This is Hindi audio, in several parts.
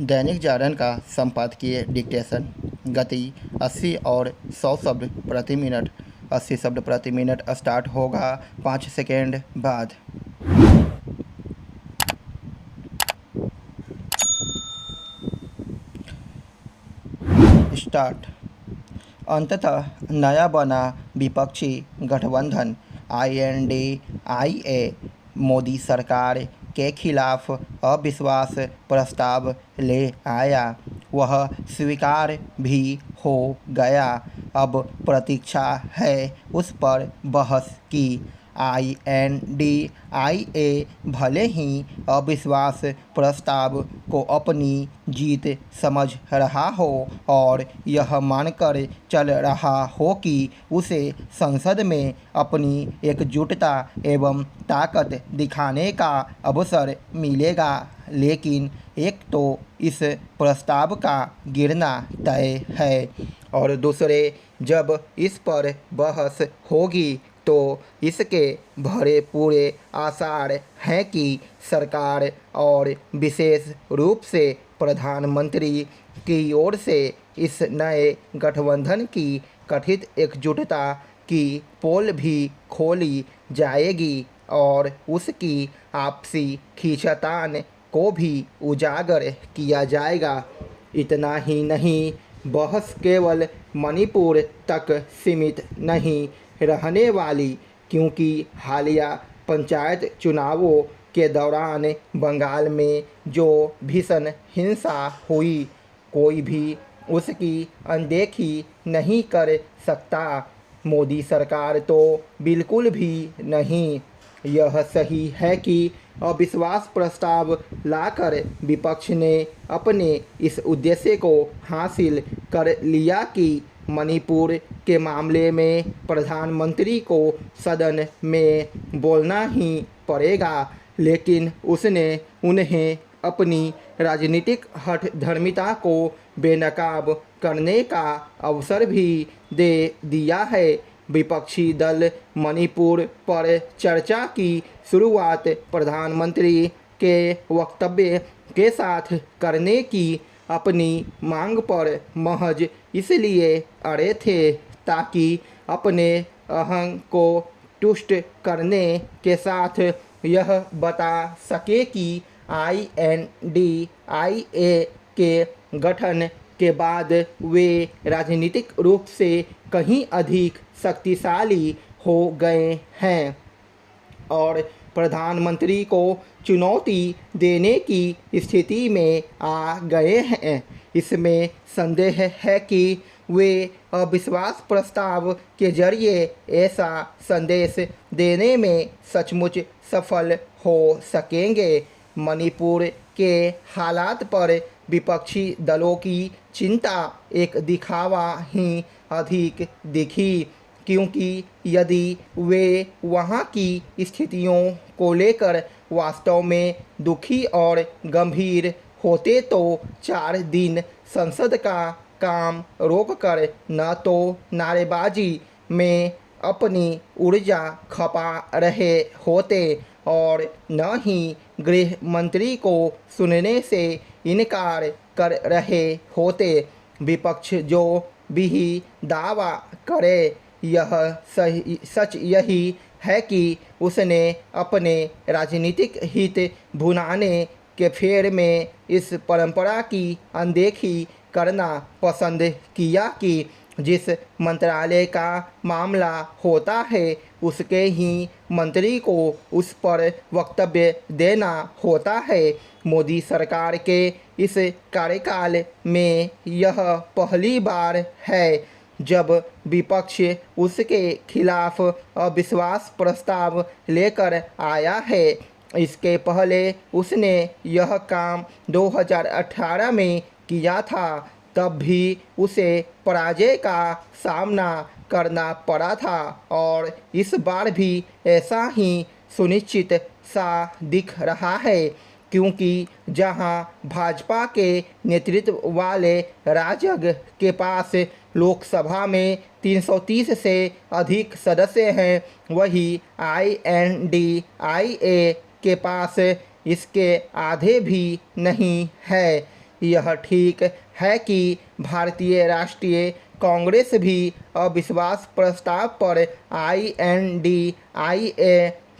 दैनिक जागरण का संपादकीय डिक्टेशन गति 80 और 100 शब्द प्रति मिनट। 80 शब्द प्रति मिनट स्टार्ट होगा 5 सेकेंड बाद। स्टार्ट। अंततः नया बना विपक्षी गठबंधन INDIA मोदी सरकार के खिलाफ अविश्वास प्रस्ताव ले आया। वह स्वीकार भी हो गया। अब प्रतीक्षा है उस पर बहस की। INDIA भले ही अविश्वास प्रस्ताव को अपनी जीत समझ रहा हो और यह मानकर चल रहा हो कि उसे संसद में अपनी एकजुटता एवं ताकत दिखाने का अवसर मिलेगा, लेकिन एक तो इस प्रस्ताव का गिरना तय है और दूसरे जब इस पर बहस होगी तो इसके भरे पूरे आसार हैं कि सरकार और विशेष रूप से प्रधानमंत्री की ओर से इस नए गठबंधन की कथित एकजुटता की पोल भी खोली जाएगी और उसकी आपसी खींचतान को भी उजागर किया जाएगा। इतना ही नहीं, बहस केवल मणिपुर तक सीमित नहीं रहने वाली, क्योंकि हालिया पंचायत चुनावों के दौरान बंगाल में जो भीषण हिंसा हुई, कोई भी उसकी अनदेखी नहीं कर सकता। मोदी सरकार तो बिल्कुल भी नहीं। यह सही है कि अविश्वास प्रस्ताव लाकर विपक्ष ने अपने इस उद्देश्य को हासिल कर लिया कि मणिपुर के मामले में प्रधानमंत्री को सदन में बोलना ही पड़ेगा, लेकिन उसने उन्हें अपनी राजनीतिक हठधर्मिता को बेनकाब करने का अवसर भी दे दिया है। विपक्षी दल मणिपुर पर चर्चा की शुरुआत प्रधानमंत्री के वक्तव्य के साथ करने की अपनी मांग पर महज इसलिए अड़े थे ताकि अपने अहं को तुष्ट करने के साथ यह बता सके कि INDIA के गठन के बाद वे राजनीतिक रूप से कहीं अधिक शक्तिशाली हो गए हैं और प्रधानमंत्री को चुनौती देने की स्थिति में आ गए हैं। इसमें संदेह है कि वे अविश्वास प्रस्ताव के जरिए ऐसा संदेश देने में सचमुच सफल हो सकेंगे। मणिपुर के हालात पर विपक्षी दलों की चिंता एक दिखावा ही अधिक दिखी, क्योंकि यदि वे वहां की स्थितियों को लेकर वास्तव में दुखी और गंभीर होते तो 4 दिन संसद का काम रोककर न तो नारेबाजी में अपनी ऊर्जा खपा रहे होते और न ही गृह मंत्री को सुनने से इनकार कर रहे होते। विपक्ष जो भी दावा करे, यह सच यही है कि उसने अपने राजनीतिक हित भुनाने के फेर में इस परंपरा की अनदेखी करना पसंद किया कि जिस मंत्रालय का मामला होता है उसके ही मंत्री को उस पर वक्तव्य देना होता है। मोदी सरकार के इस कार्यकाल में यह पहली बार है जब विपक्ष उसके खिलाफ अविश्वास प्रस्ताव लेकर आया है। इसके पहले उसने यह काम 2018 में किया था, तब भी उसे पराजय का सामना करना पड़ा था और इस बार भी ऐसा ही सुनिश्चित सा दिख रहा है, क्योंकि जहां भाजपा के नेतृत्व वाले राजग के पास लोकसभा में 330 से अधिक सदस्य हैं, वही INDIA के पास इसके आधे भी नहीं है। यह ठीक है कि भारतीय राष्ट्रीय कांग्रेस भी अविश्वास प्रस्ताव पर INDIA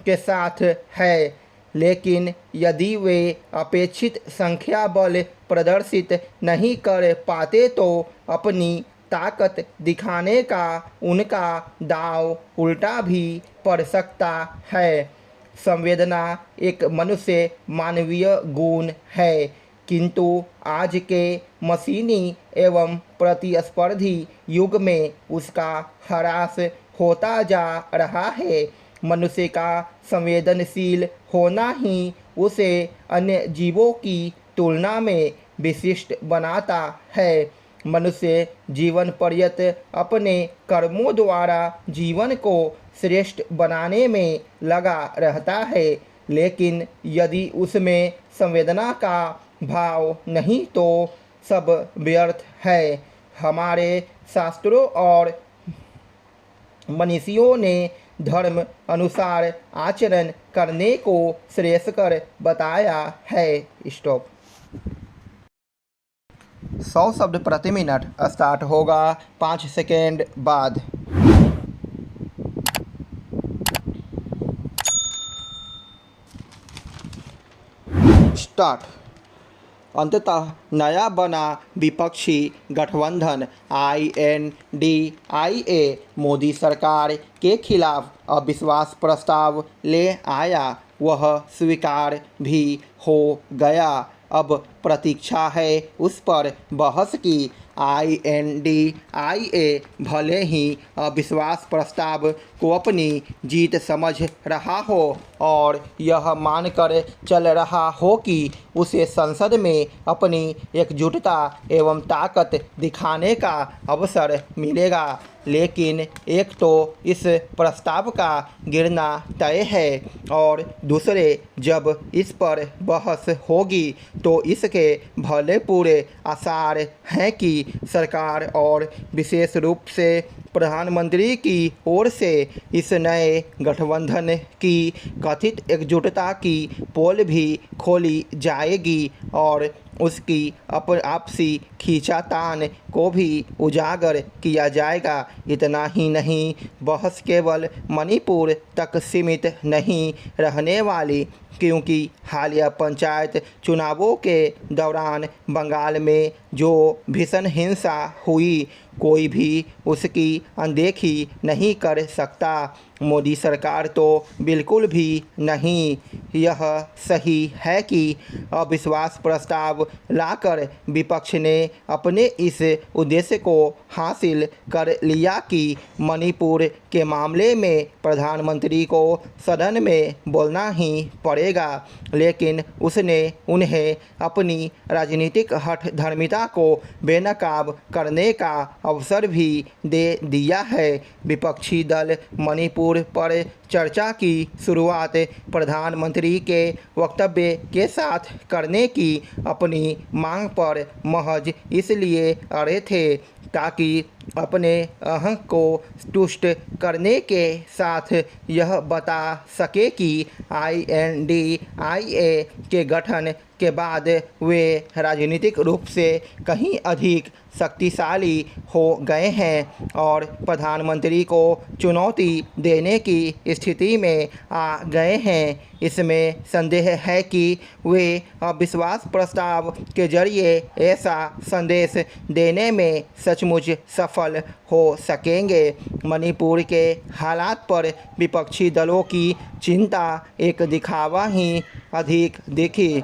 के साथ है, लेकिन यदि वे अपेक्षित संख्या बल प्रदर्शित नहीं कर पाते तो अपनी ताकत दिखाने का उनका दांव उल्टा भी पड़ सकता है। संवेदना एक मनुष्य मानवीय गुण है, किंतु आज के मशीनी एवं प्रतिस्पर्धी युग में उसका ह्रास होता जा रहा है। मनुष्य का संवेदनशील होना ही उसे अन्य जीवों की तुलना में विशिष्ट बनाता है। मनुष्य जीवन पर्यंत अपने कर्मों द्वारा जीवन को श्रेष्ठ बनाने में लगा रहता है, लेकिन यदि उसमें संवेदना का भाव नहीं तो सब व्यर्थ है। हमारे शास्त्रों और मनीषियों ने धर्म अनुसार आचरण करने को श्रेयस्कर बताया है। स्टॉप। 100 शब्द प्रति मिनट स्टार्ट होगा 5 सेकेंड बाद। स्टार्ट। अंततः नया बना विपक्षी गठबंधन INDIA मोदी सरकार के खिलाफ अविश्वास प्रस्ताव ले आया। वह स्वीकार भी हो गया। अब प्रतीक्षा है उस पर बहस की। INDIA भले ही अविश्वास प्रस्ताव को अपनी जीत समझ रहा हो और यह मानकर चल रहा हो कि उसे संसद में अपनी एकजुटता एवं ताकत दिखाने का अवसर मिलेगा, लेकिन एक तो इस प्रस्ताव का गिरना तय है और दूसरे जब इस पर बहस होगी तो इसके भले पूरे आसार हैं कि सरकार और विशेष रूप से प्रधानमंत्री की ओर से इस नए गठबंधन की कथित एकजुटता की पोल भी खोली जाएगी और उसकी आपसी खींचातान को भी उजागर किया जाएगा। इतना ही नहीं, बहस केवल मणिपुर तक सीमित नहीं रहने वाली, क्योंकि हालिया पंचायत चुनावों के दौरान बंगाल में जो भीषण हिंसा हुई, कोई भी उसकी अनदेखी नहीं कर सकता। मोदी सरकार तो बिल्कुल भी नहीं। यह सही है कि अविश्वास प्रस्ताव लाकर विपक्ष ने अपने इस उद्देश्य को हासिल कर लिया कि मणिपुर के मामले में प्रधानमंत्री को सदन में बोलना ही पड़ेगा, लेकिन उसने उन्हें अपनी राजनीतिक हठधर्मिता को बेनकाब करने का अवसर भी दे दिया है। विपक्षी दल मणिपुर पर चर्चा की शुरुआत प्रधानमंत्री के वक्तव्य के साथ करने की अपनी मांग पर महज इसलिए अड़े थे ताकि अपने अहं को तुष्ट करने के साथ यह बता सके कि INDIA के गठन के बाद वे राजनीतिक रूप से कहीं अधिक शक्तिशाली हो गए हैं और प्रधानमंत्री को चुनौती देने की स्थिति में आ गए हैं। इसमें संदेह है कि वे अविश्वास प्रस्ताव के जरिए ऐसा संदेश देने में सचमुच सफल हो सकेंगे। मणिपुर के हालात पर विपक्षी दलों की चिंता एक दिखावा ही अधिक दिखी,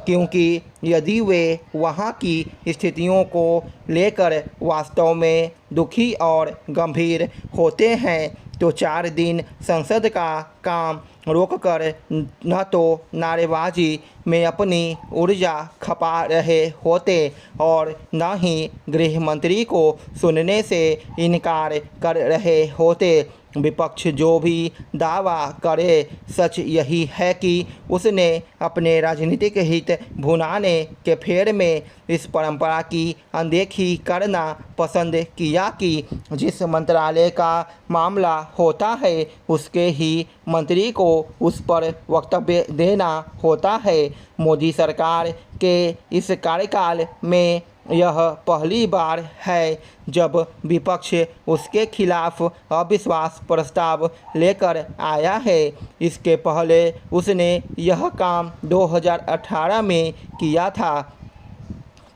क्योंकि यदि वे वहां की स्थितियों को लेकर वास्तव में दुखी और गंभीर होते हैं तो 4 दिन संसद का काम रोककर न तो नारेबाजी में अपनी ऊर्जा खपा रहे होते और न ही गृह मंत्री को सुनने से इनकार कर रहे होते। विपक्ष जो भी दावा करे, सच यही है कि उसने अपने राजनीतिक हित भुनाने के फेर में इस परंपरा की अनदेखी करना पसंद किया कि जिस मंत्रालय का मामला होता है उसके ही मंत्री को उस पर वक्तव्य देना होता है। मोदी सरकार के इस कार्यकाल में यह पहली बार है जब विपक्ष उसके खिलाफ अविश्वास प्रस्ताव लेकर आया है। इसके पहले उसने यह काम 2018 में किया था,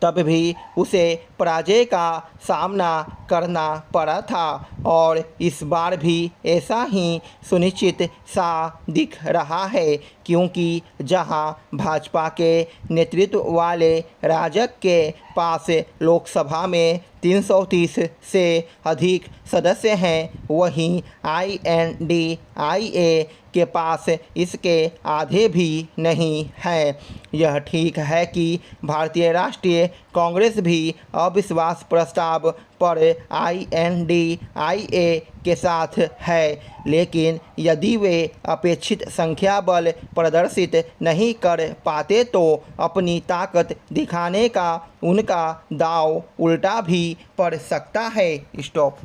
तब भी उसे पराजय का सामना करना पड़ा था और इस बार भी ऐसा ही सुनिश्चित सा दिख रहा है, क्योंकि जहां भाजपा के नेतृत्व वाले राजग के पास लोकसभा में 330 से अधिक सदस्य हैं, वहीं INDIA के पास इसके आधे भी नहीं है। यह ठीक है कि भारतीय राष्ट्रीय कांग्रेस भी अविश्वास प्रस्ताव पर INDIA के साथ है, लेकिन यदि वे अपेक्षित संख्या बल प्रदर्शित नहीं कर पाते तो अपनी ताकत दिखाने का उनका दांव उल्टा भी पड़ सकता है। स्टॉप।